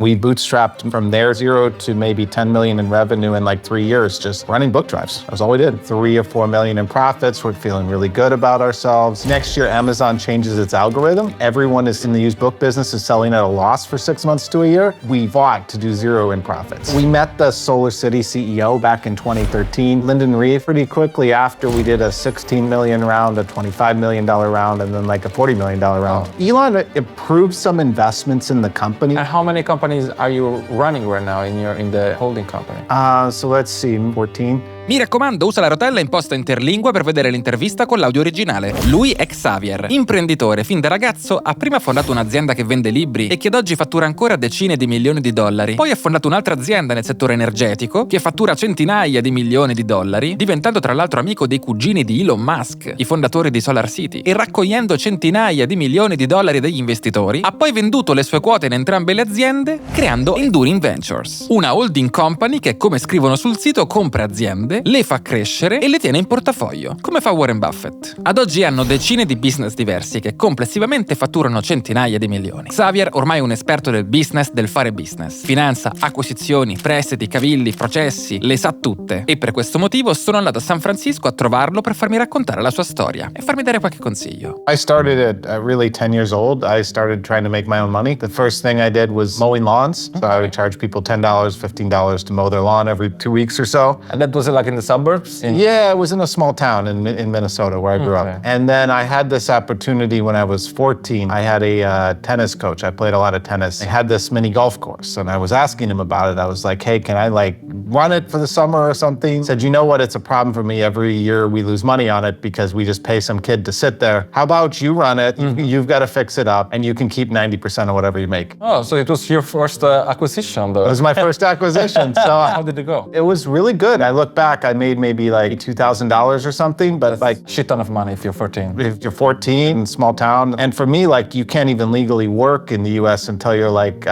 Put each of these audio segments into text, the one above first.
We bootstrapped from there 0 to maybe 10 million in revenue in like 3 years, just running book drives. That was all we did. 3 or 4 million in profits. We're feeling really good about ourselves. Next year, Amazon changes its algorithm. Everyone is in the used book business is selling at a loss for 6 months to a year. We fought to do 0 in profits. We met the Solar City CEO back in 2013, Lyndon Reeve, pretty quickly after we did a 16 million round, a $25 million round, and then like a $40 million round. Elon approved some investments in the company. And how many companies are you running right now in the holding company? So let's see, 14. Mi raccomando, usa la rotella imposta interlingua per vedere l'intervista con l'audio originale. Lui è Xavier, imprenditore. Fin da ragazzo ha prima fondato un'azienda che vende libri e che ad oggi fattura ancora decine di milioni di dollari. Poi ha fondato un'altra azienda nel settore energetico che fattura centinaia di milioni di dollari, diventando tra l'altro amico dei cugini di Elon Musk, i fondatori di Solar City, e raccogliendo centinaia di milioni di dollari dagli investitori, ha poi venduto le sue quote in entrambe le aziende, creando Enduring Ventures, una holding company che, come scrivono sul sito, compra aziende, le fa crescere e le tiene in portafoglio, come fa Warren Buffett. Ad oggi hanno decine di business diversi che complessivamente fatturano centinaia di milioni. Xavier ormai è un esperto del business, del fare business. Finanza, acquisizioni, prestiti, cavilli, processi, le sa tutte. E per questo motivo sono andato a San Francisco a trovarlo per farmi raccontare la sua storia e farmi dare qualche consiglio. I started at really 10 years old. I started trying to make my own money. The first thing I did was mowing lawns. So I would charge people $10, $15 to mow their lawn every 2 weeks or so. And that was like in the suburbs? Yeah, it was in a small town in Minnesota where I grew up. And then I had this opportunity when I was 14. I had a tennis coach. I played a lot of tennis. I had this mini golf course and I was asking him about it. I was like, hey, can I like run it for the summer or something? He said, you know what? It's a problem for me. Every year we lose money on it because we just pay some kid to sit there. How about you run it? You've got to fix it up and you can keep 90% of whatever you make. Oh, so it was your first acquisition though? It was my first acquisition. So how did it go? It was really good. I look back, I made maybe like $2,000 or something, but That's like shit ton of money if you're 14. if you're 14 in a small town. And for me, like you can't even legally work in the US until you're like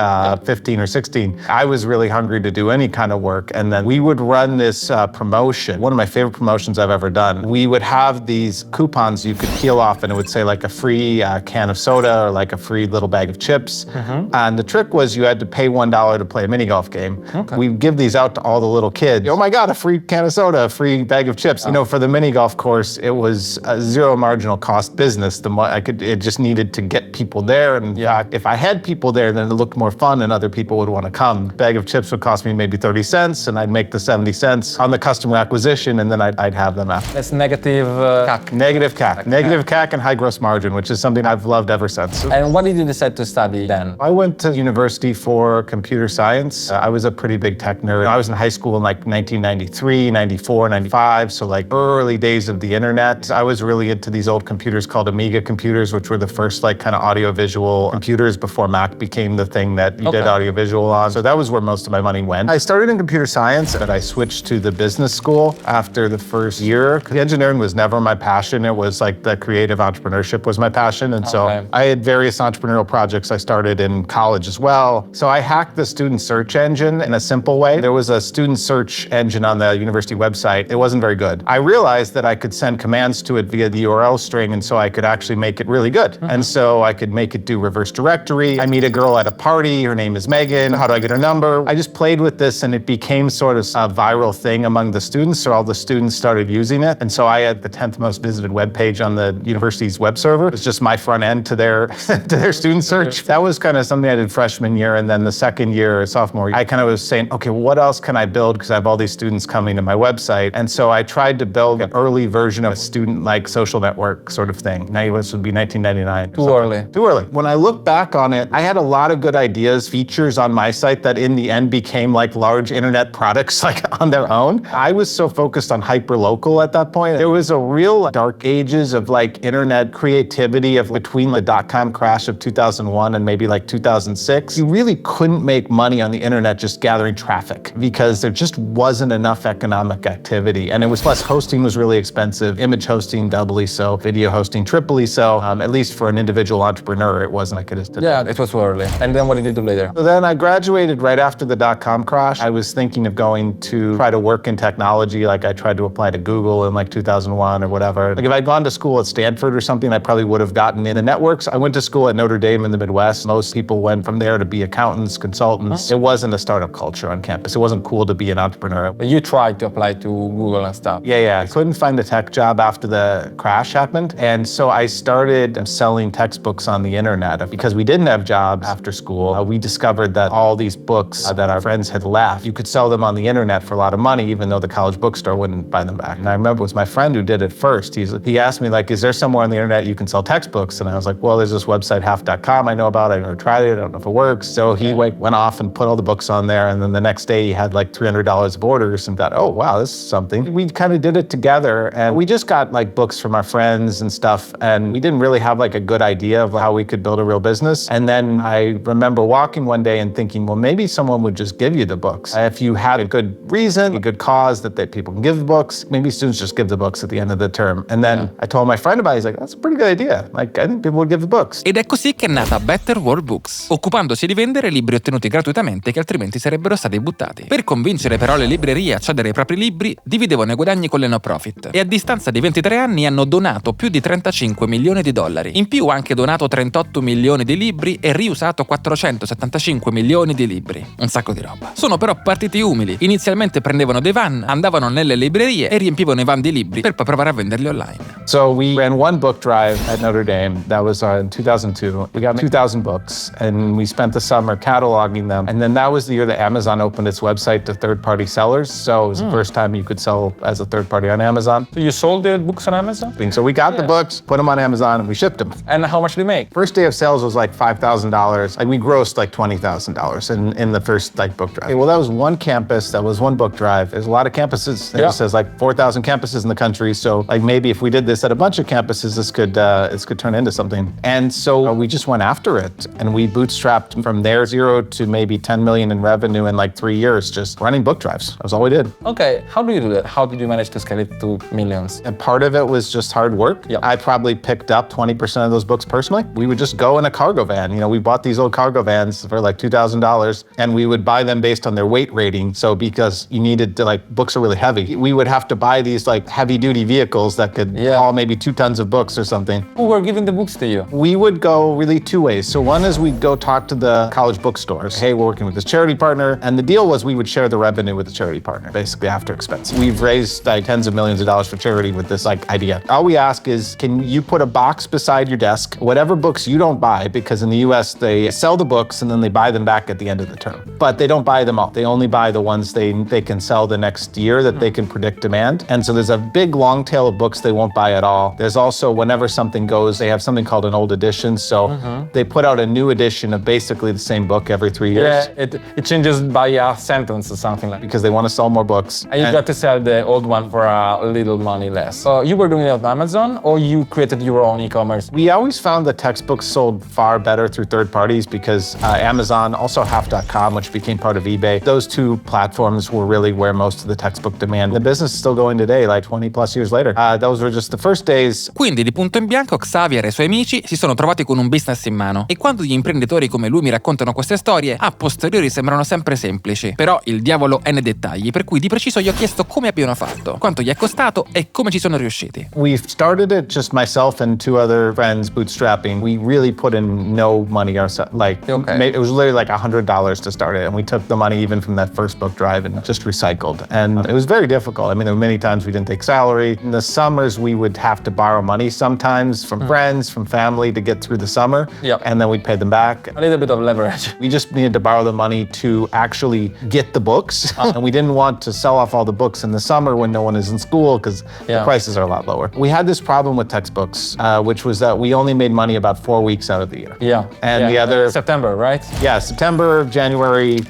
15 or 16. I was really hungry to do any kind of work. And then we would run this promotion, one of my favorite promotions I've ever done. We would have these coupons you could peel off and it would say like a free can of soda or like a free little bag of chips. And the trick was you had to pay $1 to play a mini golf game. We'd give these out to all the little kids. Oh my God, a free can of soda, a free bag of chips. You know, for the mini golf course, it was a zero marginal cost business. It just needed to get people there. And if I had people there, then it looked more fun and other people would want to come. A bag of chips would cost me maybe 30 cents and I'd make the 70 cents on the customer acquisition and then I'd have them after. That's negative CAC. Negative CAC. Negative CAC and high gross margin, which is something I've loved ever since. And what did you decide to study then? I went to university for computer science. I was a pretty big tech nerd. I was in high school in like 1993, 94, 95, so like early days of the internet. I was really into these old computers called Amiga computers, which were the first like kind of audiovisual computers before Mac became the thing that you did audiovisual on. So that was where most of my money went. I started in computer science, but I switched to the business school after the first year. The engineering was never my passion. It was like the creative entrepreneurship was my passion. And so I had various entrepreneurial projects I started in college as well. So I hacked the student search engine in a simple way. There was a student search engine on the university website. It wasn't very good. I realized that I could send commands to it via the URL string, and so I could actually make it really good. And so I could make it do reverse directory. I meet a girl at a party, her name is Megan. How do I get her number? I just played with this and it became sort of a viral thing among the students, so all the students started using it. And so I had the 10th most visited web page on the university's web server. It was just my front end to their to their student search. That was kind of something I did freshman year, and then the second year, sophomore year, I kind of was saying, okay, what else can I build? Because I have all these students coming to my website. And so I tried to build an early version of a student-like social network sort of thing. Now this would be 1999. Too early. Too early. When I look back on it, I had a lot of good ideas, features on my site that in the end became like large internet products like on their own. I was so focused on hyper-local at that point. There was a real dark ages of like internet creativity of between the dot-com crash of 2001 and maybe like 2006. You really couldn't make money on the internet just gathering traffic because there just wasn't enough economic activity. And it was, plus hosting was really expensive, image hosting doubly so, video hosting triply so, at least for an individual entrepreneur, it wasn't like it is today. Yeah, it was too early. And then what did you do later? So then I graduated right after the dot-com crash. I was thinking thinking of going to try to work in technology. Like I tried to apply to Google in like 2001 or whatever. Like if I'd gone to school at Stanford or something, I probably would have gotten in the networks. I went to school at Notre Dame in the Midwest. Most people went from there to be accountants, consultants. It wasn't a startup culture on campus. It wasn't cool to be an entrepreneur. But you tried to apply to Google and stuff. Yeah. I couldn't find a tech job after the crash happened. And so I started selling textbooks on the internet. Because we didn't have jobs after school, we discovered that all these books that our friends had left, you could sell them on the internet for a lot of money, even though the college bookstore wouldn't buy them back. And I remember it was my friend who did it first. He asked me, like, is there somewhere on the internet you can sell textbooks? And I was like, well, there's this website, half.com, I know about. I've never tried it. I don't know if it works. So he went off and put all the books on there. And then the next day he had like $300 of orders and thought, oh, wow, this is something. We kind of did it together. And we just got like books from our friends and stuff. And we didn't really have like a good idea of how we could build a real business. And then I remember walking one day and thinking, well, maybe someone would just give you the books. If you had a good reason, a good cause that people can give the books, maybe students just give the books at the end of the term. And then I told my friend about it. He's like, that's a pretty good idea. Like, I think people would give the books. Ed è così che è nata Better World Books, occupandosi di vendere libri ottenuti gratuitamente che altrimenti sarebbero stati buttati. Per convincere però le librerie a cedere i propri libri, dividevano i guadagni con le no profit. E a distanza di 23 anni hanno donato più di 35 milioni di dollari. In più ha anche donato 38 milioni di libri e riusato 475 milioni di libri. Un sacco di roba. Sono però partiti umili. Inizialmente prendevano dei van, andavano nelle librerie e riempivano i van di libri per poi provare a venderli online. So we ran one book drive at Notre Dame. That was in 2002. We got 2,000 books and we spent the summer cataloging them. And then that was the year that Amazon opened its website to third-party sellers. So it was the first time you could sell as a third party on Amazon. So you sold the books on Amazon? So we got the books, put them on Amazon, and we shipped them. And how much did you make? First day of sales was like $5,000. Like we grossed like $20,000 in the first like book drive. Well, that was one campus. That was one book drive. There's a lot of campuses. It says like 4,000 campuses in the country. So like maybe if we did this at a bunch of campuses, this could turn into something. And so we just went after it, and we bootstrapped from there 0 to maybe 10 million in revenue in like 3 years, just running book drives. That was all we did. Okay, how do you do that? How did you manage to scale it to millions? And part of it was just hard work. Yeah. I probably picked up 20% of those books personally. We would just go in a cargo van. You know, we bought these old cargo vans for like $2,000, and we would buy them based on their weight rating. So because you needed to, like, books are really heavy, we would have to buy these like heavy duty vehicles that could haul maybe 2 tons of books or something. Who were giving the books to you? We would go really 2 ways. So one is we'd go talk to the college bookstores. Hey, we're working with this charity partner. And the deal was we would share the revenue with the charity partner, basically after expense. We've raised like tens of millions of dollars for charity with this like idea. All we ask is, can you put a box beside your desk, whatever books you don't buy, because in the US they sell the books and then they buy them back at the end of the term. But they don't buy them all. They only buy the ones they can sell the next year that they can predict demand. And so there's a big long tail of books they won't buy at all. There's also, whenever something goes, they have something called an old edition. So they put out a new edition of basically the same book every 3 years. Yeah, it changes by a sentence or something like that. Because they want to sell more books. And you got to sell the old one for a little money less. So you were doing it on Amazon, or you created your own e-commerce? We always found that textbooks sold far better through third parties because Amazon, also half.com, which became part of eBay, those 2 platforms were really where most of the textbook demand. The business is still going today, like 20 plus years later. Those were just the first days. Quindi di punto in bianco Xavier e i suoi amici si sono trovati con un business in mano, e quando gli imprenditori come lui mi raccontano queste storie, a posteriori sembrano sempre semplici. Però il diavolo è nei dettagli, per cui di preciso gli ho chiesto come abbiano fatto, quanto gli è costato e come ci sono riusciti. We started it just myself and 2 other friends bootstrapping. We really put in no money ourselves. Like it was literally like $100 to start it, and we took the money even from that first book drive and just recycled. And it was very difficult. I mean, there were many times we didn't take salary. In the summers, we would have to borrow money sometimes from friends, from family to get through the summer. And then we'd pay them back. A little bit of leverage. We just needed to borrow the money to actually get the books. And we didn't want to sell off all the books in the summer when no one is in school because the prices are a lot lower. We had this problem with textbooks, which was that we only made money about 4 weeks out of the year. And the other... September, right? Yeah, September, January.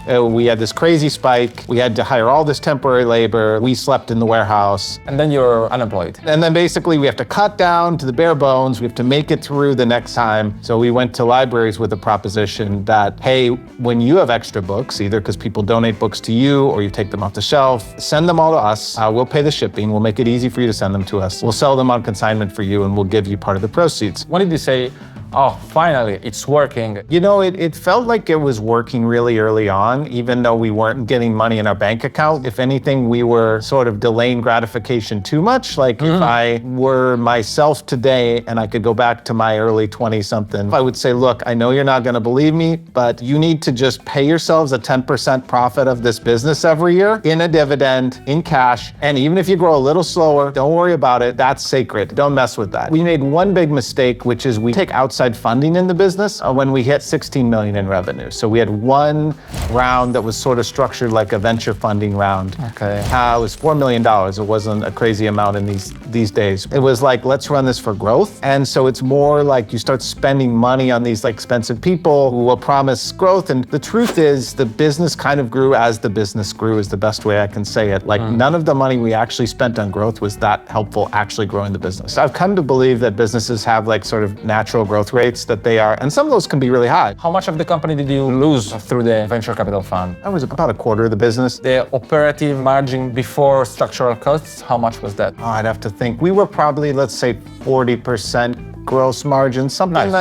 We had this crazy spike. We had to hire all this temporary labor. We slept in the warehouse. And then you're unemployed. And then basically we have to cut down to the bare bones. We have to make it through the next time. So we went to libraries with a proposition that, hey, when you have extra books, either because people donate books to you or you take them off the shelf, send them all to us. We'll pay the shipping. We'll make it easy for you to send them to us. We'll sell them on consignment for you, and we'll give you part of the proceeds. What did you say? Oh, finally, it's working. You know, it felt like it was working really early on, even though we weren't getting money in our bank account. If anything, we were sort of delaying gratification too much. Like if I were myself today and I could go back to my early 20-something, I would say, look, I know you're not gonna believe me, but you need to just pay yourselves a 10% profit of this business every year in a dividend, in cash. And even if you grow a little slower, don't worry about it. That's sacred. Don't mess with that. We made one big mistake, which is we take outside funding in the business when we hit 16 million in revenue. So we had one round that was sort of structured like a venture funding round. Okay. It was $4 million. It wasn't a crazy amount in these days. It was like, let's run this for growth. And so it's more like you start spending money on these like expensive people who will promise growth. And the truth is the business kind of grew as the business grew is the best way I can say it. Like none of the money we actually spent on growth was that helpful actually growing the business. I've come to believe that businesses have like sort of natural growth rates that they are, and some of those can be really high. How much of the company did you lose through the venture capital fund? That was about a quarter of the business. The operative margin before structural costs, how much was that? Oh, I'd have to think. We were probably, let's say, 40% gross margin, something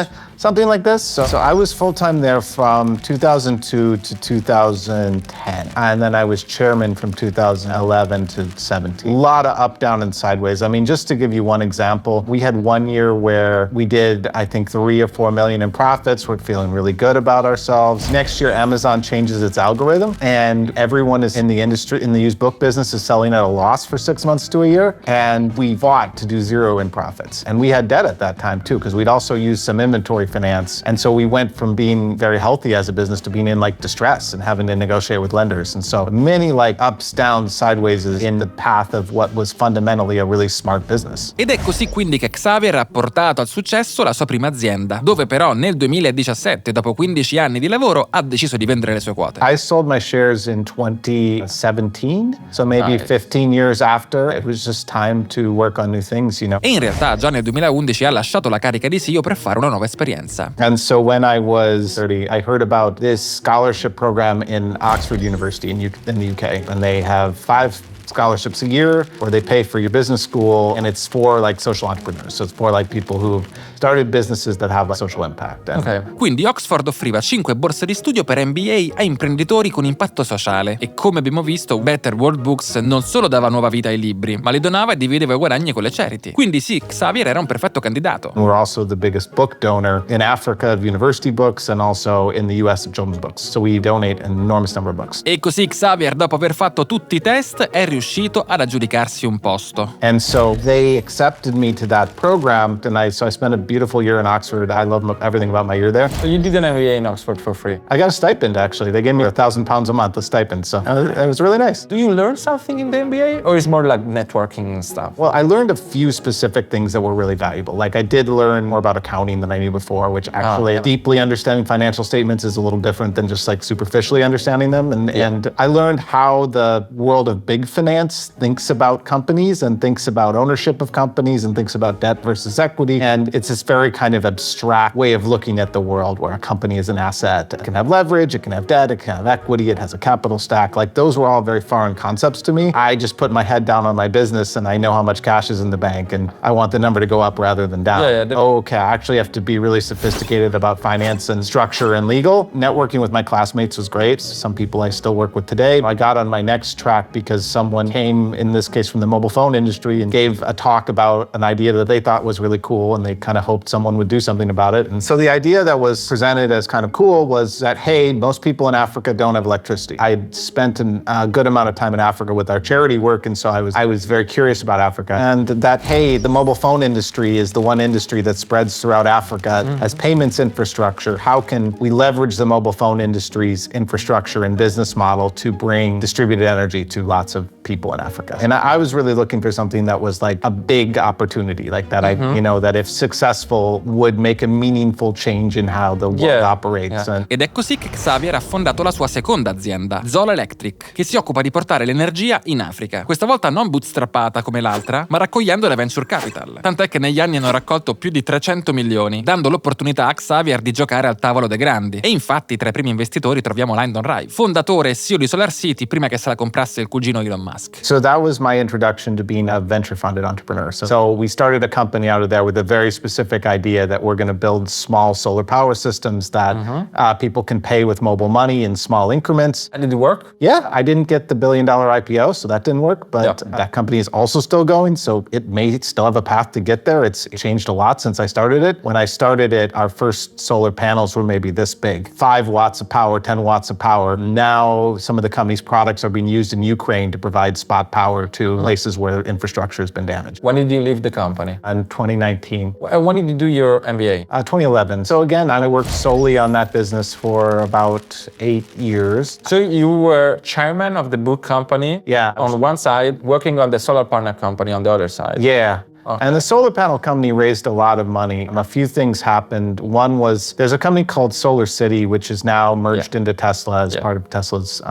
like this. So I was full-time there from 2002 to 2010. And then I was chairman from 2011 to 17. A lot of up, down, and sideways. I mean, just to give you one example, we had one year where we did, I think, 3 or 4 million in profits. We're feeling really good about ourselves. Next year, Amazon changes its algorithm, and everyone is in the industry, in the used book business, is selling at a loss for 6 months to a year. And we fought to do 0 in profits. And we had debt at that time too, because we'd also used some inventory finance. And so we went from being very healthy as a business to being in like distress and having to negotiate with lenders. And so many like ups, downs, sideways in the path of what was fundamentally a really smart business. Ed è così quindi che Xavier ha portato al successo la sua prima azienda, dove però nel 2017, dopo 15 anni di lavoro, ha deciso di vendere le sue quote. I sold my shares in 2017, so maybe 15 years after. It was just time to work on new things, you know. E in realtà già nel 2011 ha lasciato la carica di CEO per fare una nuova esperienza. And so when I was 30, I heard about this scholarship program in Oxford University in the UK, and they have 5 scholarships a year where they pay for your business school, and it's for like social entrepreneurs. So it's for like people who've started businesses that have like social impact. Okay. Quindi Oxford offriva 5 borse di studio per MBA a imprenditori con impatto sociale e come abbiamo visto Better World Books non solo dava nuova vita ai libri, ma li donava e divideva i guadagni con le charity. Quindi sì, Xavier era un perfetto candidato. We're also the biggest book donor in Africa of university books and also in the US of children's books. So we donate an enormous number of books. E così Xavier, dopo aver fatto tutti i test, è riuscito ad aggiudicarsi un posto. And so they accepted me to that program, and I spent a beautiful year in Oxford. I love everything about my year there. So you did an MBA in Oxford for free? I got a stipend, actually. They gave me £1,000 a month, a stipend, so it was really nice. Do you learn something in the MBA, or is more like networking and stuff? Well, I learned a few specific things that were really valuable. Like I did learn more about accounting than I knew before, which actually deeply understanding financial statements is a little different than just like superficially understanding them. And I learned how the world of big finance thinks about companies and thinks about ownership of companies and thinks about debt versus equity. And it's this very kind of abstract way of looking at the world where a company is an asset. It can have leverage, it can have debt, it can have equity, it has a capital stack. Like those were all very foreign concepts to me. I just put my head down on my business and I know how much cash is in the bank and I want the number to go up rather than down. Okay, I actually have to be really sophisticated about finance and structure and legal. Networking with my classmates was great. Some people I still work with today. I got on my next track because someone came, in this case from the mobile phone industry, and gave a talk about an idea that they thought was really cool and they kind of hoped someone would do something about it. And so the idea that was presented as kind of cool was that, hey, most people in Africa don't have electricity. I had spent a good amount of time in Africa with our charity work, and so I was very curious about Africa. And that, hey, the mobile phone industry is the one industry that spreads throughout Africa as payments infrastructure. How can we leverage the mobile phone industry's infrastructure and business model to bring distributed energy to lots of people in Africa? And I was really looking for something that was like a big opportunity, like that that if successful would make a meaningful change in how the world operates. Ed è così che Xavier ha fondato la sua seconda azienda, Zola Electric, che si occupa di portare l'energia in Africa. Questa volta non bootstrappata come l'altra, ma raccogliendo le venture capital. Tant'è che negli anni hanno raccolto più di 300 milioni, dando l'opportunità a Xavier di giocare al tavolo dei grandi. E infatti tra i primi investitori troviamo Lyndon Wright, fondatore e CEO di SolarCity prima che se la comprasse il cugino Elon Musk. Musk. So that was my introduction to being a venture-funded entrepreneur. So we started a company out of there with a very specific idea that we're going to build small solar power systems that people can pay with mobile money in small increments. And did it work? Yeah, I didn't get the billion-dollar IPO, so that didn't work. But that company is also still going, so it may still have a path to get there. It's changed a lot since I started it. When I started it, our first solar panels were maybe this big, 5 watts of power, 10 watts of power. Now, some of the company's products are being used in Ukraine to provide spot power to places where infrastructure has been damaged. When did you leave the company? In 2019. When did you do your MBA? 2011. So again, I worked solely on that business for about 8 years. So you were chairman of the book company. Yeah. On one side, working on the solar partner company on the other side. Yeah. Okay. And the solar panel company raised a lot of money. A few things happened. One was there's a company called Solar City, which is now merged into Tesla as part of Tesla's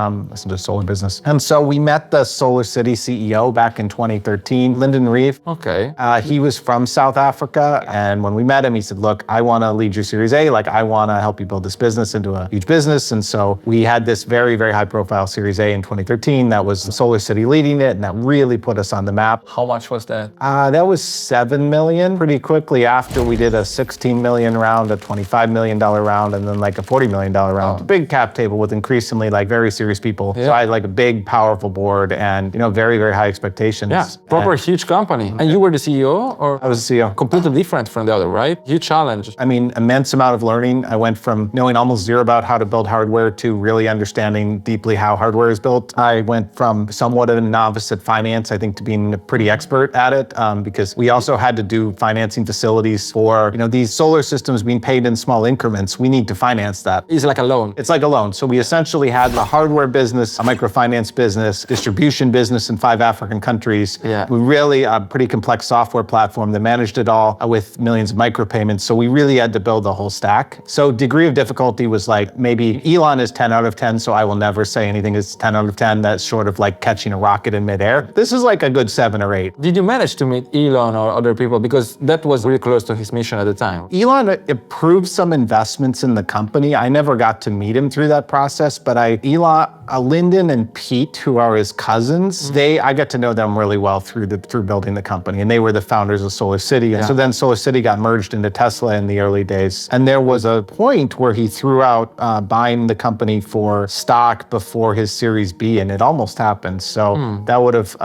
solar business. And so we met the Solar City CEO back in 2013, Lyndon Reeve. Okay. He was from South Africa. And when we met him, he said, look, I want to lead your Series A. Like, I want to help you build this business into a huge business. And so we had this very, very high profile Series A in 2013. That was Solar City leading it. And that really put us on the map. How much was that? That was $7 million. Pretty quickly after we did a $16 million round, a $25 million round, and then like a $40 million round. Big cap table with increasingly like very serious people. So I had like a big, powerful board and, very, very high expectations. Yeah, proper huge company. And you were the CEO, or? I was the CEO. Completely different from the other, right? Huge challenge. I mean, immense amount of learning. I went from knowing almost zero about how to build hardware to really understanding deeply how hardware is built. I went from somewhat of a novice at finance, I think, to being a pretty expert at it, because we also had to do financing facilities for, these solar systems being paid in small increments. We need to finance that. It's like a loan. It's like a loan. So we essentially had a hardware business, a microfinance business, distribution business in 5 African countries. Yeah. We really a pretty complex software platform that managed it all with millions of micropayments. So we really had to build the whole stack. So degree of difficulty was like maybe Elon is 10 out of 10, so I will never say anything is 10 out of 10. That's sort of like catching a rocket in midair. This is like a good 7 or 8. Did you manage to meet Elon or other people? Because that was really close to his mission at the time. Elon approved some investments in the company. I never got to meet him through that process, but Lyndon and Pete, who are his cousins, I got to know them really well through building the company, and they were the founders of Solar City. And so then Solar City got merged into Tesla in the early days. And there was a point where he threw out buying the company for stock before his Series B, and it almost happened. So that would have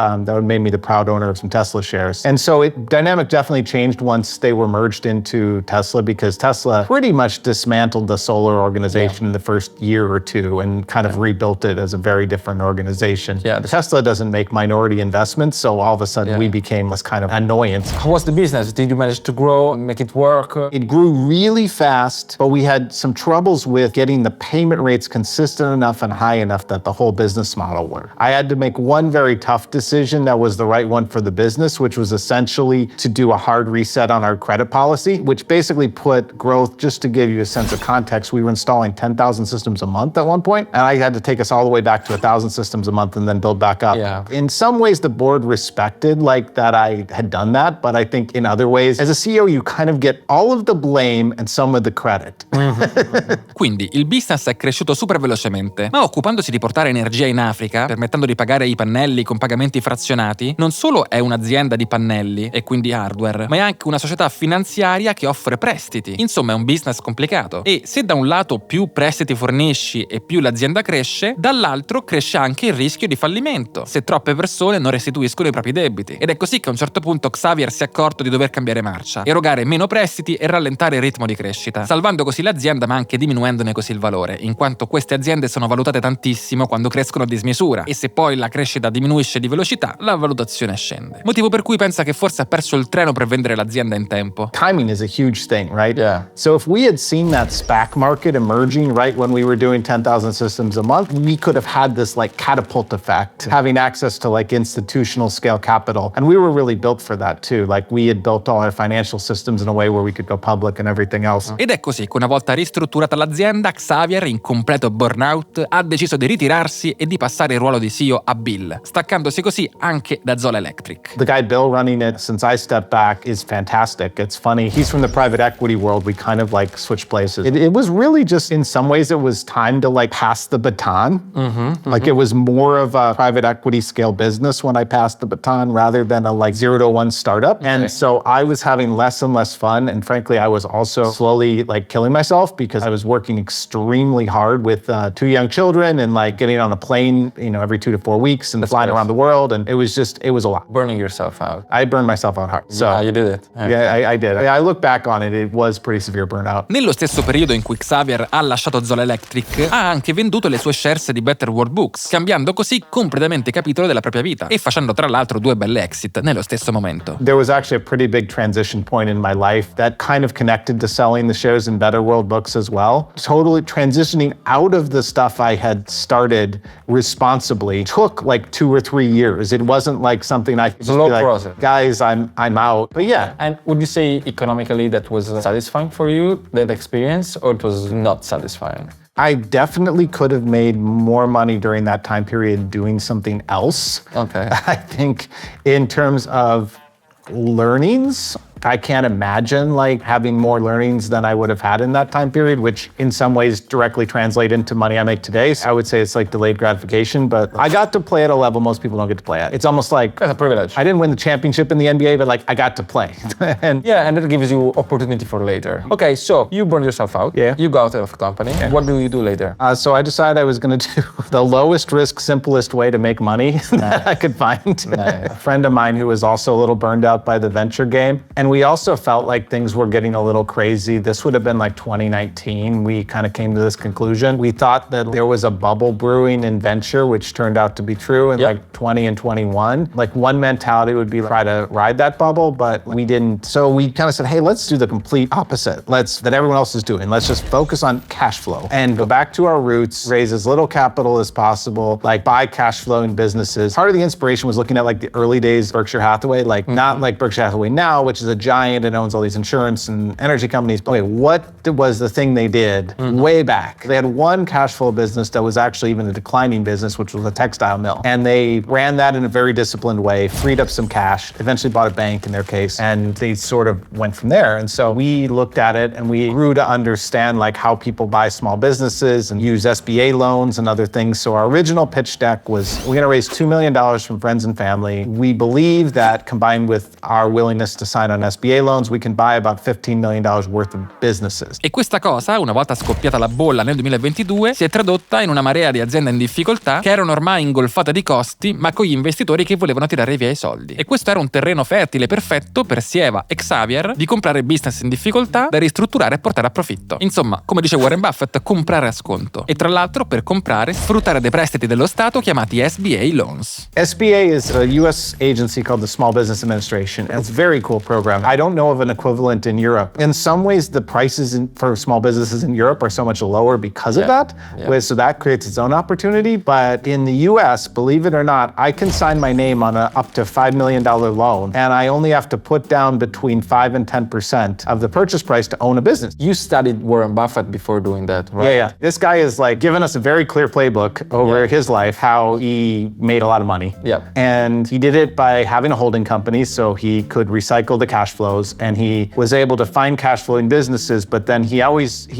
made me the proud owner of some Tesla shares. And so dynamic definitely changed once they were merged into Tesla, because Tesla pretty much dismantled the solar organization in the first year or two and kind of rebuilt it as a very different organization. Yeah. Tesla doesn't make minority investments, so all of a sudden we became this kind of annoyance. How was the business? Did you manage to grow, make it work? It grew really fast, but we had some troubles with getting the payment rates consistent enough and high enough that the whole business model worked. I had to make one very tough decision that was the right one for the business, which was essentially to do a hard reset on our credit policy, which basically put growth, just to give you a sense of context, we were installing 10,000 systems a month at one point, and I had to take us all the way back to 1,000 systems a month and then build back up. Yeah. In some ways, the board respected that I had done that, but I think in other ways, as a CEO, you kind of get all of the blame and some of the credit. Quindi il business è cresciuto super velocemente, ma occupandosi di portare energia in Africa, permettendo di pagare i pannelli con pagamenti frazionati, non solo è un'azienda di pannelli e quindi hardware, ma è anche una società finanziaria che offre prestiti. Insomma, è un business complicato. E se da un lato più prestiti fornisci e più l'azienda cresce, dall'altro cresce anche il rischio di fallimento, se troppe persone non restituiscono i propri debiti. Ed è così che a un certo punto Xavier si è accorto di dover cambiare marcia, erogare meno prestiti e rallentare il ritmo di crescita, salvando così l'azienda ma anche diminuendone così il valore, in quanto queste aziende sono valutate tantissimo quando crescono a dismisura, e se poi la crescita diminuisce di velocità, la valutazione scende. Motivo per cui pensa che forse ha perso il treno per vendere l'azienda in tempo. Timing is a huge thing, right? Yeah. So if we had seen that SPAC market emerging right when we were doing 10,000 systems a month, we could have had this catapult effect, having access to institutional scale capital. And we were really built for that too. We had built all our financial systems in a way where we could go public and everything else. Ed è così che una volta ristrutturata l'azienda, Xavier, in completo burnout, ha deciso di ritirarsi e di passare il ruolo di CEO a Bill, staccandosi così anche da Zola Electric. The guy Bill running it since I stepped back is fantastic. It's funny. He's from the private equity world. We kind of switched places. It was really just, in some ways, it was time to pass the baton. Like it was more of a private equity scale business when I passed the baton rather than a like 0 to 1 startup. And so I was having less and less fun. And frankly, I was also slowly like killing myself because I was working extremely hard with 2 young children and like getting on a plane, every 2 to 4 weeks and flying around the world. And it was a lot. Burning yourself out. I burned myself out hard. So you did it. yeah, I did. I look back on it, it was pretty severe burnout. Nello stesso periodo in cui Xavier ha lasciato Zola Electric, ha anche venduto le sue shares di Better World Books, cambiando così completamente capitolo della propria vita e facendo tra l'altro 2 belle exit nello stesso momento. There was actually a pretty big transition point in my life that kind of connected to selling the shares in Better World Books as well. Totally transitioning out of the stuff I had started responsibly took like 2 or 3 years. It wasn't like something I could just Slow be like, process. guys, I'm out. But yeah. And would you say economically that was satisfying for you, that experience, or it was not satisfying? I definitely could have made more money during that time period doing something else. Okay. I think in terms of learnings, I can't imagine like having more learnings than I would have had in that time period, which in some ways directly translate into money I make today. So I would say it's like delayed gratification, but I got to play at a level most people don't get to play at. It's almost like That's a privilege. I didn't win the championship in the NBA, but like I got to play. And Yeah, and that gives you opportunity for later. Okay, so you burned yourself out. Yeah. You got out of the company. Yeah. What do you do later? So I decided I was going to do the lowest risk, simplest way to make money that I could find. Nice. A friend of mine who was also a little burned out by the venture game. And we also felt like things were getting a little crazy. This would have been like 2019. We kind of came to this conclusion. We thought that there was a bubble brewing in venture, which turned out to be true in like 20 and 21. Like one mentality would be try to ride that bubble, but we didn't. So we kind of said, hey, let's do the complete opposite. That everyone else is doing. Let's just focus on cash flow and go back to our roots, raise as little capital as possible, like buy cash flowing businesses. Part of the inspiration was looking at like the early days of Berkshire Hathaway, like not like Berkshire Hathaway now, which is a giant and owns all these insurance and energy companies. But wait, what was the thing they did way back? They had one cash flow business that was actually even a declining business, which was a textile mill. And they ran that in a very disciplined way, freed up some cash, eventually bought a bank in their case, and they sort of went from there. And so we looked at it and we grew to understand like how people buy small businesses and use SBA loans and other things. So our original pitch deck was we're gonna raise $2 million from friends and family. We believe that combined with our willingness to sign on SBA loans, we can buy about $15 million worth of businesses. E questa cosa, una volta scoppiata la bolla nel 2022, si è tradotta in una marea di aziende in difficoltà che erano ormai ingolfate di costi, ma con gli investitori che volevano tirare via i soldi. E questo era un terreno fertile perfetto per Sieva e Xavier di comprare business in difficoltà da ristrutturare e portare a profitto. Insomma, come dice Warren Buffett, comprare a sconto. E tra l'altro, per comprare, sfruttare dei prestiti dello Stato chiamati SBA loans. SBA is a US agency called the Small Business Administration. It's a very cool program. I don't know of an equivalent in Europe. In some ways, the prices for small businesses in Europe are so much lower because of that. Yeah. So that creates its own opportunity. But in the US, believe it or not, I can sign my name on a up to $5 million loan, and I only have to put down between 5 and 10% of the purchase price to own a business. You studied Warren Buffett before doing that, right? Yeah. This guy is like given us a very clear playbook over his life, how he made a lot of money. Yeah. And he did it by having a holding company so he could recycle the cash flows, and he was able to find cash flowing businesses, but then he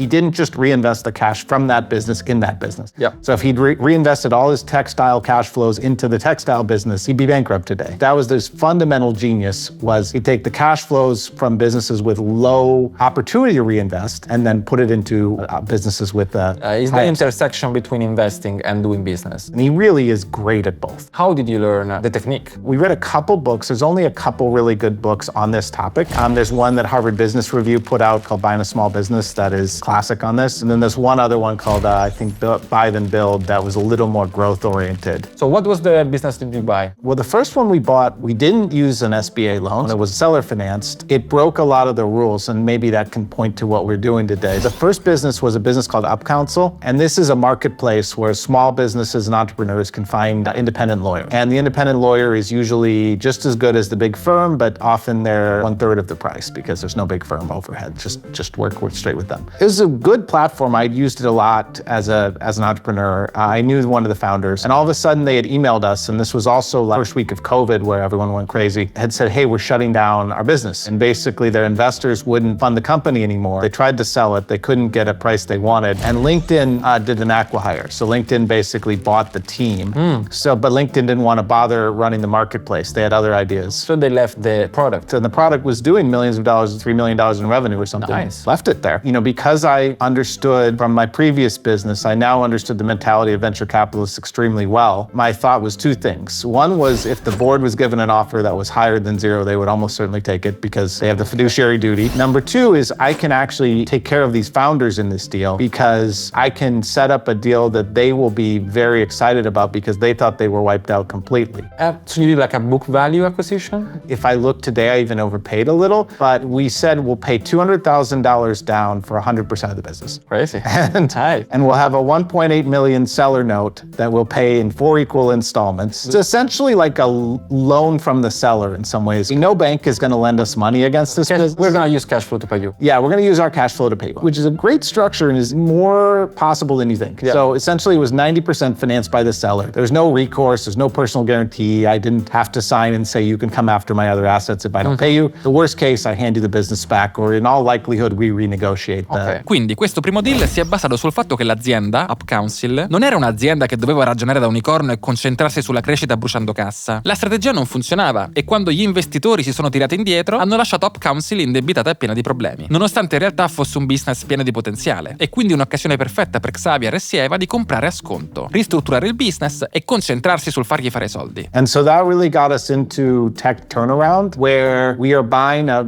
didn't just reinvest the cash from that business in that business. Yeah. So if he'd reinvested all his textile cash flows into the textile business, he'd be bankrupt today. That was this fundamental genius, was he'd take the cash flows from businesses with low opportunity to reinvest and then put it into businesses with Is the intersection between investing and doing business. And he really is great at both. How did you learn the technique? We read a couple books. There's only a couple really good books on this topic. There's one that Harvard Business Review put out called Buying a Small Business that is classic on this. And then there's one other one called, I think, Buy Then Build that was a little more growth oriented. So what was the business that you buy? Well, the first one we bought, we didn't use an SBA loan. It was seller financed. It broke a lot of the rules, and maybe that can point to what we're doing today. The first business was a business called Up Counsel, and this is a marketplace where small businesses and entrepreneurs can find an independent lawyer. And the independent lawyer is usually just as good as the big firm, but often they're 1/3 of the price because there's no big firm overhead. Just work straight with them. It was a good platform. I'd used it a lot as an entrepreneur. I knew one of the founders, and all of a sudden they had emailed us, and this was also the first week of COVID where everyone went crazy, had said, hey, we're shutting down our business. And basically their investors wouldn't fund the company anymore. They tried to sell it. They couldn't get a price they wanted. And LinkedIn did an acqui-hire. So LinkedIn basically bought the team. But LinkedIn didn't want to bother running the marketplace. They had other ideas. So they left the product. And the product was doing millions of dollars, $3 million in revenue or something. Nice. Left it there. Because I understood from my previous business, I now understood the mentality of venture capitalists extremely well. My thought was two things. One was if the board was given an offer that was higher than zero, they would almost certainly take it because they have the fiduciary duty. Number two is I can actually take care of these founders in this deal because I can set up a deal that they will be very excited about because they thought they were wiped out completely. So you did like a book value acquisition? If I look today, I even overpaid a little, but we said we'll pay $200,000 down for 100% of the business. Crazy. And we'll have a 1.8 million seller note that we'll pay in 4 equal installments. It's essentially like a loan from the seller in some ways. No bank is going to lend us money against this business. We're going to use cash flow to pay you. Yeah, we're going to use our cash flow to pay you, which is a great structure and is more possible than you think. Yeah. So essentially it was 90% financed by the seller. There's no recourse, there's no personal guarantee. I didn't have to sign and say you can come after my other assets if I don't pay you. The worst case, I hand you the business back, or in all likelihood we renegotiate that. Quindi questo primo deal si è basato sul fatto che l'azienda, Up Council, non era un'azienda che doveva ragionare da unicorno e concentrarsi sulla crescita bruciando cassa. La strategia non funzionava e quando gli investitori si sono tirati indietro hanno lasciato Up Council indebitata e piena di problemi, nonostante in realtà fosse un business pieno di potenziale e quindi un'occasione perfetta per Xavier e Sieva di comprare a sconto, ristrutturare il business e concentrarsi sul fargli fare soldi. And so that really got us into tech turnaround, where we are buying a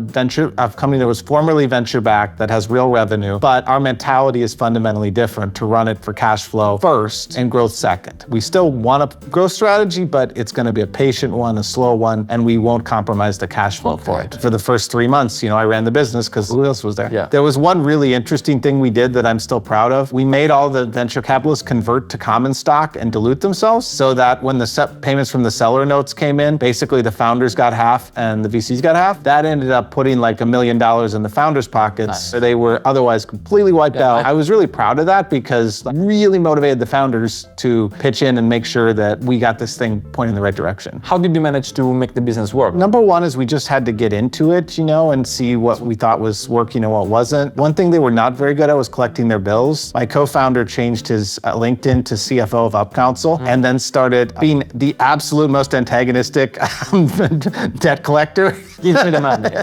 company that was formerly venture-backed that has real revenue, but our mentality is fundamentally different to run it for cash flow first and growth second. We still want a growth strategy, but it's going to be a patient one, a slow one, and we won't compromise the cash flow for it. For the first 3 months, I ran the business because who else was there? Yeah. There was one really interesting thing we did that I'm still proud of. We made all the venture capitalists convert to common stock and dilute themselves so that when the payments from the seller notes came in, basically the founders got half and the VCs got half. That ended up putting like $1 million in the founders' pockets. Nice. So they were otherwise completely wiped out. I was really proud of that because it really motivated the founders to pitch in and make sure that we got this thing pointing in the right direction. How did you manage to make the business work? Number one is we just had to get into it, and see what we thought was working and what wasn't. One thing they were not very good at was collecting their bills. My co-founder changed his LinkedIn to CFO of Up Council and then started being the absolute most antagonistic debt collector.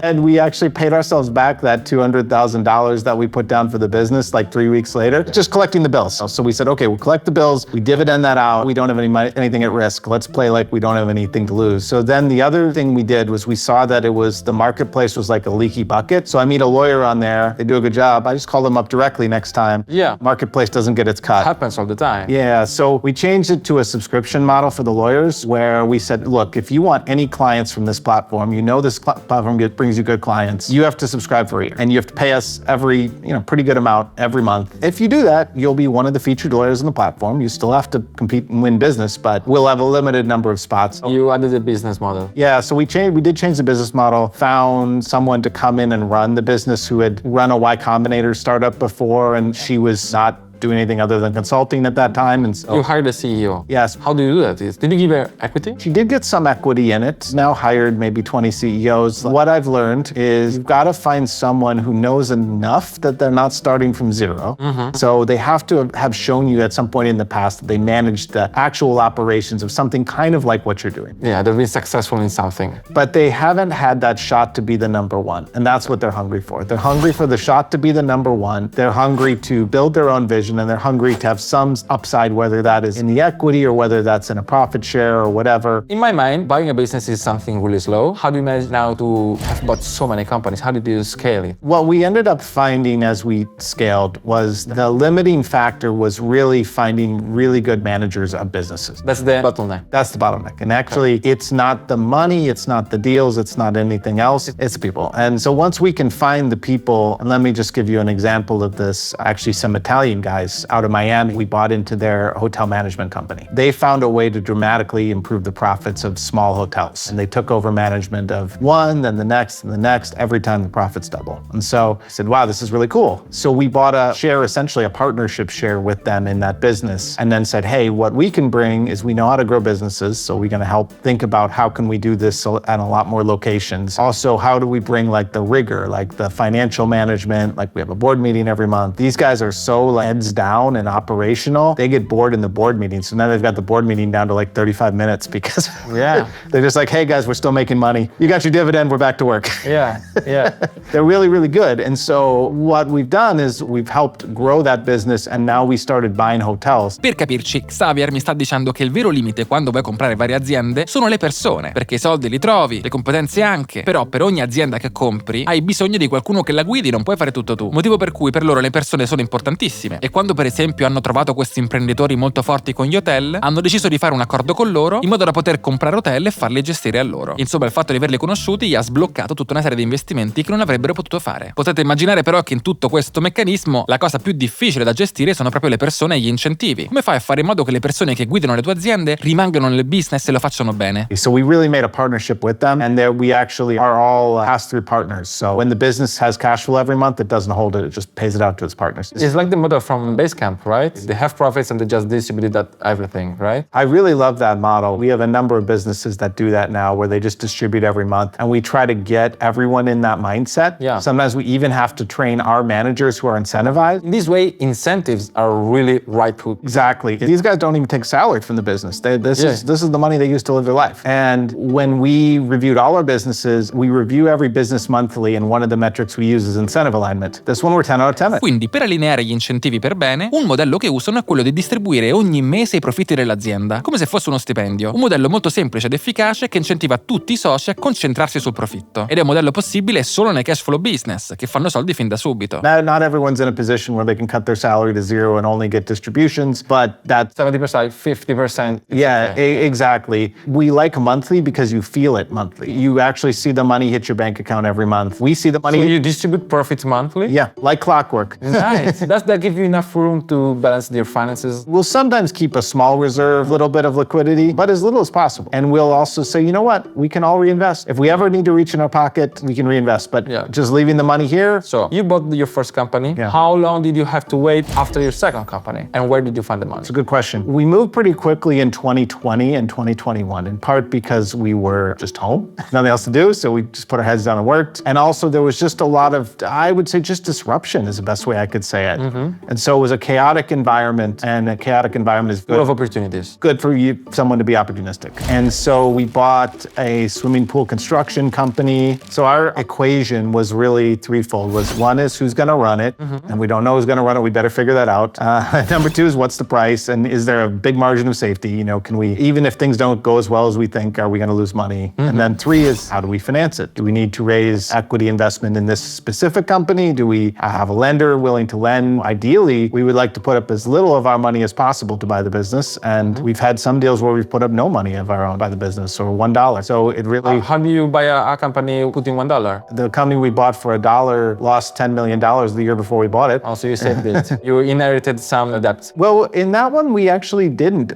And we actually paid ourselves back that $200,000 that we put down for the business like 3 weeks later, just collecting the bills. So we said, okay, we'll collect the bills, we dividend that out, we don't have anything at risk. Let's play like we don't have anything to lose. So then the other thing we did was we saw that the marketplace was like a leaky bucket. So I meet a lawyer on there, they do a good job. I just call them up directly next time. Yeah. Marketplace doesn't get its cut. Happens all the time. Yeah, so we changed it to a subscription model for the lawyers where we said, look, if you want any clients from this platform, this platform brings you good clients, you have to subscribe for a year and you have to pay us every, pretty good amount every month. If you do that, you'll be one of the featured lawyers on the platform. You still have to compete and win business, but we'll have a limited number of spots. You added the business model. Yeah, so we did change the business model, found someone to come in and run the business who had run a Y Combinator startup before, and she was not doing anything other than consulting at that time. And so, you hired a CEO. Yes. How do you do that? Did you give her equity? She did get some equity in it. Now hired maybe 20 CEOs. What I've learned is you've got to find someone who knows enough that they're not starting from zero. So they have to have shown you at some point in the past that they managed the actual operations of something kind of like what you're doing. Yeah, they've been successful in something. But they haven't had that shot to be the number one. And that's what they're hungry for. They're hungry for the shot to be the number one. They're hungry to build their own vision, and they're hungry to have some upside, whether that is in the equity or whether that's in a profit share or whatever. In my mind, buying a business is something really slow. How do you manage now to have bought so many companies? How did you scale it? What we ended up finding as we scaled was the limiting factor was really finding really good managers of businesses. That's the bottleneck. That's the bottleneck. And actually, it's not the money, it's not the deals, it's not anything else, it's people. And so once we can find the people, and let me just give you an example of this, actually some Italian guy guys out of Miami. We bought into their hotel management company. They found a way to dramatically improve the profits of small hotels. And they took over management of one, then the next, and the next, every time the profits double. And so I said, wow, this is really cool. So we bought a share, essentially a partnership share with them in that business, and then said, hey, what we can bring is we know how to grow businesses, so we're gonna help think about how can we do this at a lot more locations. Also, how do we bring like the rigor, like the financial management, like we have a board meeting every month. These guys are so heads down and operational, they get bored in the board meeting. So now they've got the board meeting down to like 35 minutes because they're just like, hey guys, we're still making money. You got your dividend, we're back to work. Yeah. They're really, really good. And so what we've done is we've helped grow that business, and now we started buying hotels. Per capirci, Xavier mi sta dicendo che il vero limite quando vuoi comprare varie aziende sono le persone, perché i soldi li trovi, le competenze anche, però per ogni azienda che compri hai bisogno di qualcuno che la guidi, non puoi fare tutto tu. Motivo per cui per loro le persone sono importantissime, e quando per esempio hanno trovato questi imprenditori molto forti con gli hotel, hanno deciso di fare un accordo con loro in modo da poter comprare hotel e farli gestire a loro. Insomma, il fatto di averli conosciuti gli ha sbloccato tutta una serie di investimenti che non avrebbero potuto fare. Potete immaginare però che in tutto questo meccanismo la cosa più difficile da gestire sono proprio le persone e gli incentivi. Come fai a fare in modo che le persone che guidano le tue aziende rimangano nel business e lo facciano bene? So we really made a partnership with them, and there we actually are all pass-through partners. So when the business has cash flow every month, it doesn't hold it, it just pays it out to its partners. It's like the model from Basecamp, right? They have profits and they just distribute that everything, right? I really love that model. We have a number of businesses that do that now, where they just distribute every month, and we try to get everyone in that mindset. Yeah. Sometimes we even have to train our managers who are incentivized. In this way, incentives are really right put. Exactly. These guys don't even take salary from the business. This is the money they use to live their life. And when we reviewed all our businesses, we review every business monthly, and one of the metrics we use is incentive alignment. This one we're 10 out of 10. Quindi, per allineare gli incentivi per bene, un modello che usano è quello di distribuire ogni mese i profitti dell'azienda, come se fosse uno stipendio. Un modello molto semplice ed efficace che incentiva tutti i soci a concentrarsi sul profitto. Ed è un modello possibile solo nei cash flow business, che fanno soldi fin da subito. Not everyone's in a position where they can cut their salary to zero and only get distributions, but that's 70%, 50%. Yeah, exactly. We like monthly because you feel it monthly. You actually see the money hit your bank account every month. We see the money. So you distribute profits monthly? Yeah, like clockwork. Nice. Does that give you enough room to balance your finances? We'll sometimes keep a small reserve, a little bit of liquidity, but as little as possible. And we'll also say, you know what, we can all reinvest. If we ever need to reach in our pocket, we can reinvest. But just leaving the money here. So you bought your first company. Yeah. How long did you have to wait after your second company? And where did you find the money? It's a good question. We moved pretty quickly in 2020 and 2021, in part because we were just home, nothing else to do, so we just put our heads down and worked. And also there was just a lot of, I would say, just disruption is the best way I could say it. And so it was a chaotic environment, and a chaotic environment is good. Full of opportunities. Good for you, someone to be opportunistic. And so we bought a swimming pool construction company. So our equation was really threefold. One is who's gonna run it, and we don't know who's gonna run it, we better figure that out. Number two is what's the price, and is there a big margin of safety? You know, can we, even if things don't go as well as we think, are we gonna lose money? And then three is how do we finance it? Do we need to raise equity investment in this specific company? Do we have a lender willing to lend? Ideally, we would like to put up as little of our money as possible to buy the business, and we've had some deals where we've put up no money of our own to buy the business, or $1. So it really... How do you buy a company putting $1? The company we bought for $1 lost $10 million the year before we bought it. Also, you saved it. You inherited some debt. Well, in that one, we actually didn't.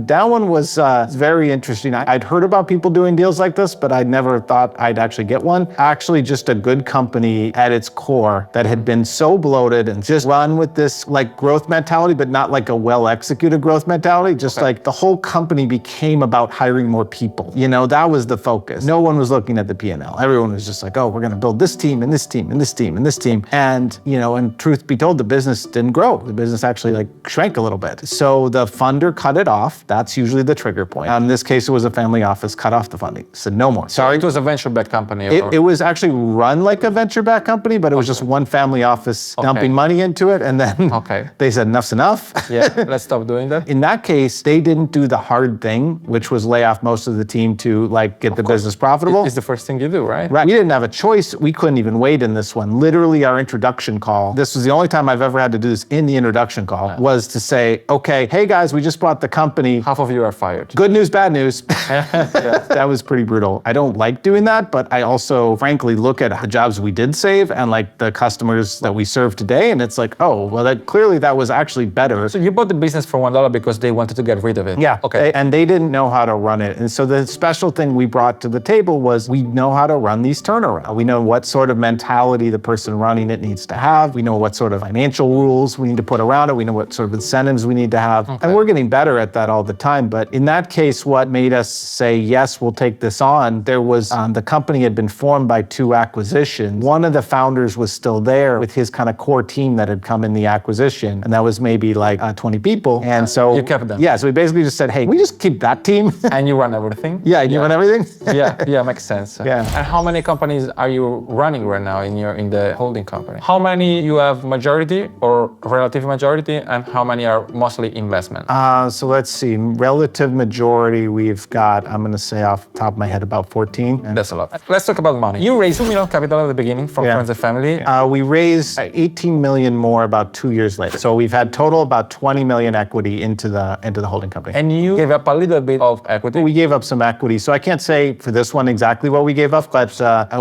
That one was very interesting. I'd heard about people doing deals like this, but I'd never thought I'd actually get one. Actually, just a good company at its core that had been so bloated and just run with this like growth mentality, but not like a well-executed growth mentality. Just like the whole company became about hiring more people. You know, that was the focus. No one was looking at the P&L. Everyone was just like, oh, we're going to build this team and this team and this team and this team. And, you know, and truth be told, the business didn't grow. The business actually like shrank a little bit. So the funder cut it off. That's usually the trigger point. In this case, it was a family office, cut off the funding. Said no more. Sorry. It was a venture-backed company. It was actually run like a venture-backed company, but it was just one family office dumping money into it. And then they said, enough's enough. Yeah, let's stop doing that. In that case, they didn't do the hard thing, which was lay off most of the team to like get the business profitable. It's the first thing you do, right? Right. We didn't have a choice. We couldn't even wait in this one. Literally our introduction call, this was the only time I've ever had to do this in the introduction call, was to say, okay, hey guys, we just bought the company. Half of you are fired. Good news, bad news. That was pretty brutal. I don't like doing that, but I also frankly look at the jobs we did save and like the customers that we serve today. And it's like, oh, well, that clearly that was actually better. So you bought the business for $1 because they wanted to get rid of it? Yeah. Okay. And they didn't know how to run it. And so the special thing we brought to the table was we know how to run these turnarounds. We know what sort of mentality the person running it needs to have. We know what sort of financial rules we need to put around it. We know what sort of incentives we need to have. Okay. And we're getting better at that all the time. But in that case, what made us say, yes, we'll take this on, there was the company had been formed by 2 acquisitions. One of the founders was still there with his kind of core team that had come in the acquisition. And that was maybe like 20 people. And so you kept them. Yeah, so we basically just said, hey, we just keep that team. And you run everything? Yeah, you run everything? yeah, makes sense. Yeah. And how many companies are you running right now in the holding company? How many you have majority or relative majority, and how many are mostly investment? So let's see, relative majority, we've got, I'm gonna say off the top of my head, about 14. That's a lot. Let's talk about money. You raised $2 million capital at the beginning from friends and family. We raised 18 million more about 2 years later. So we've had total about 20 million equity into the holding company. And you gave up a little bit of equity? We gave up some equity. So I can't say for this one exactly what we gave up, but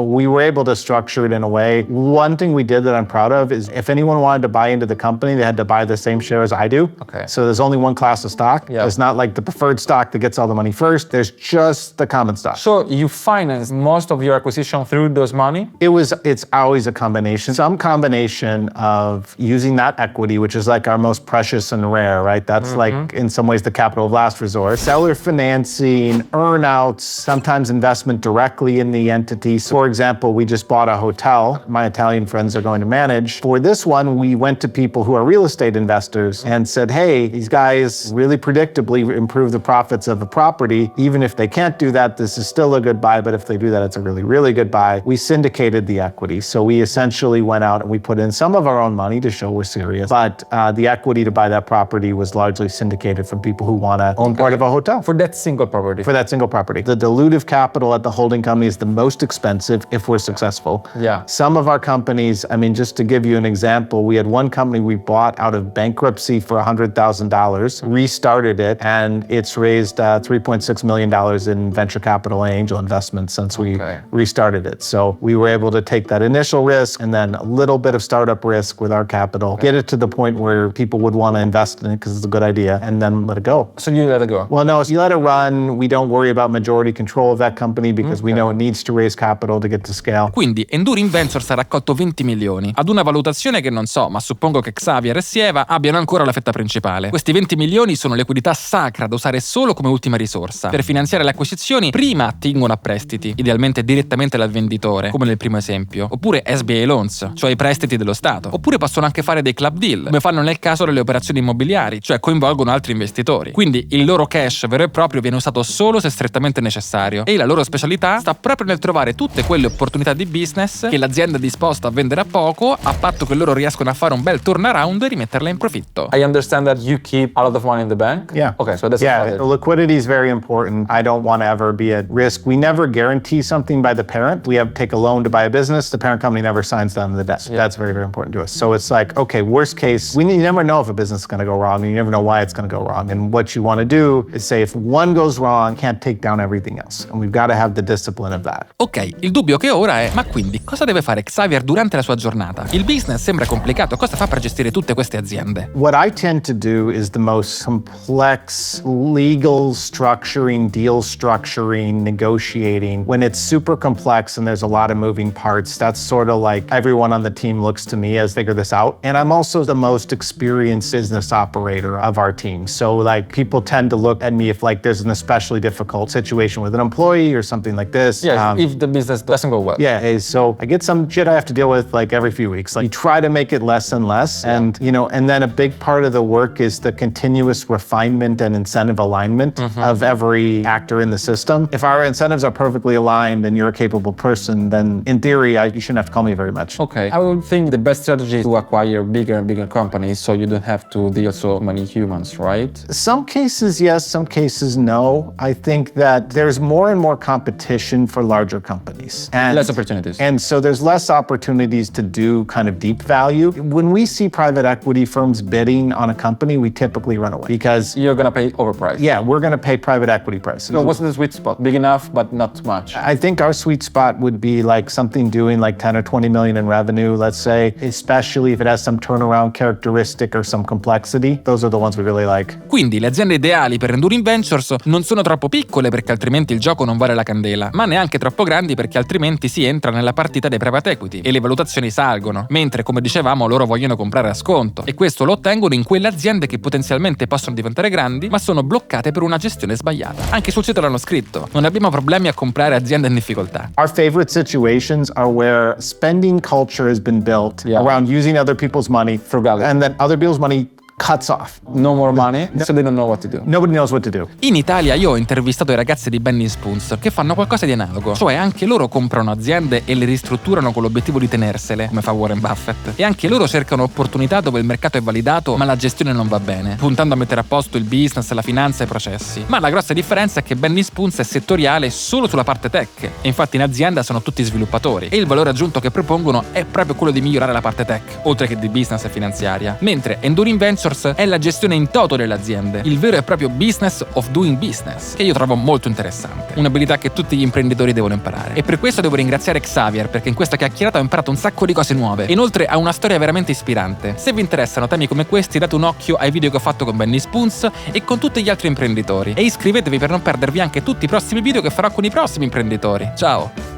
we were able to structure it in a way. One thing we did that I'm proud of is if anyone wanted to buy into the company, they had to buy the same shares I do. Okay. So there's only one class of stock. Yeah. It's not like the preferred stock that gets all the money first. There's just the common stock. So you financed most of your acquisition through those money? It's always a combination. Some combination of using that equity, which is like our most precious and rare, right? That's like in some ways the capital of last resort. Seller financing, earnouts, sometimes investment directly in the entity. So for example, we just bought a hotel my Italian friends are going to manage. For this one, we went to people who are real estate investors and said, hey, these guys really predictably improve the profits of a property. Even if they can't do that, this is still a good buy, but if they do that, it's a really, really good buy. We syndicated the equity. So we essentially went out and we put in some of our own money to show we're serious, but the equity to buy that property was largely syndicated from people who want to own part of a hotel. For that single property? For that single property. The dilutive capital at the holding company is the most expensive if we're successful. Yeah. Some of our companies, I mean, just to give you an example, we had one company we bought out of bankruptcy for $100,000, restarted it, and it's raised $3.6 million in venture capital and angel investments since we restarted it. So we were able to take that initial risk and then a little bit of startup risk with our capital, get it to the point where people would want to invest in it because it's a good idea, and then let it go. So you let it go? Well, no, you let it run. We don't worry about majority control of that company because we know it needs to raise capital to get to scale. Quindi Enduring Ventures ha raccolto 20 milioni, ad una valutazione che non so, ma suppongo che Xavier e Sieva abbiano ancora la fetta principale. Questi 20 milioni sono liquidità sacra da usare solo come ultima risorsa. Per finanziare le acquisizioni, prima attingono a prestiti, idealmente direttamente dal venditore, come nel primo esempio, oppure SBA loans, cioè i prestiti dello Stato, oppure possono anche fare dei club deal, come fanno nel caso delle operazioni immobiliari, cioè coinvolgono altri investitori. Quindi il loro cash vero e proprio viene usato solo se strettamente necessario, e la loro specialità sta proprio nel trovare tutte quelle opportunità di business che l'azienda è disposta a vendere a poco, a patto che loro riescono a fare un bel turnaround e rimetterla in profitto. I understand that you keep a lot of money in the bank? Yeah. Okay, so that's the liquidity is very important. I don't want to ever be at risk. We never guarantee something by the parent. We have to take a loan to buy a business. The parent company never signs down the debt. That's very, very important to us. So it's like, okay, worst case, you never know if a business is going to go wrong, and you never know why it's going to go wrong. And what you want to do is say, if one goes wrong, can't take down everything else. And we've got to have the discipline of that. Ok, il dubbio che ora è, ma quindi cosa deve fare Xavier durante la sua giornata? Il business sembra complicato, cosa fa per gestire tutte queste aziende? What I tend to do is the most complex legal structuring, deal structuring, negotiating. When it's super complex and there's a lot of moving parts, that's sort of like everyone on the team looks to me as figure this out. And I'm also the most experienced business operator of our team. So like people tend to look at me if like there's an especially difficult situation with an employee or something like this. Yeah, if the business doesn't go well. Yeah, so I get some shit I have to deal with like every few weeks. Like you try to make it less and less. And and then a big part of the work is the continuous refinement and incentive alignment of every actor in the system. If our incentives are perfectly aligned and you're a capable person, then in theory, you shouldn't have to call me very much. Okay, I would think the best strategy is to acquire bigger and bigger companies so you don't have to deal so many humans, right? Some cases, yes, some cases, no. I think that there's more and more competition for larger companies. And less opportunities. And so there's less opportunities to do kind of deep value. When we see private equity firms bidding on a company, we typically run away because you're going to pay overpriced. Yeah, we're going to pay private equity prices. So what's the sweet spot? Big enough, but not too much? I think our sweet spot would be like something doing like 10 or 20 million in revenue, let's say, especially if it has some turnaround background characteristic or some complexity. Those are the ones we really like. Quindi le aziende ideali per Enduring Ventures non sono troppo piccole perché altrimenti il gioco non vale la candela, ma neanche troppo grandi perché altrimenti si entra nella partita dei private equity e le valutazioni salgono, mentre come dicevamo loro vogliono comprare a sconto e questo lo ottengono in quelle aziende che potenzialmente possono diventare grandi ma sono bloccate per una gestione sbagliata. Anche sul sito l'hanno scritto, non abbiamo problemi a comprare aziende in difficoltà. Our favorite situations are where spending culture has been built around using other people's money, Frugality. and then other people's money cuts off. No more money, so they don't know what to do. Nobody knows what to do. In Italia io ho intervistato i ragazzi di Benny Spoons che fanno qualcosa di analogo, cioè anche loro comprano aziende e le ristrutturano con l'obiettivo di tenersele, come fa Warren Buffett, e anche loro cercano opportunità dove il mercato è validato ma la gestione non va bene, puntando a mettere a posto il business, la finanza e i processi. Ma la grossa differenza è che Benny Spoons è settoriale solo sulla parte tech, e infatti in azienda sono tutti sviluppatori, e il valore aggiunto che propongono è proprio quello di migliorare la parte tech, oltre che di business e finanziaria, mentre Enduring Ventures è la gestione in toto delle aziende, il vero e proprio business of doing business, che io trovo molto interessante, un'abilità che tutti gli imprenditori devono imparare. E per questo devo ringraziare Xavier, perché in questa chiacchierata ho imparato un sacco di cose nuove, e inoltre ha una storia veramente ispirante. Se vi interessano temi come questi, date un occhio ai video che ho fatto con Benny Spoons e con tutti gli altri imprenditori, e iscrivetevi per non perdervi anche tutti i prossimi video che farò con i prossimi imprenditori. Ciao!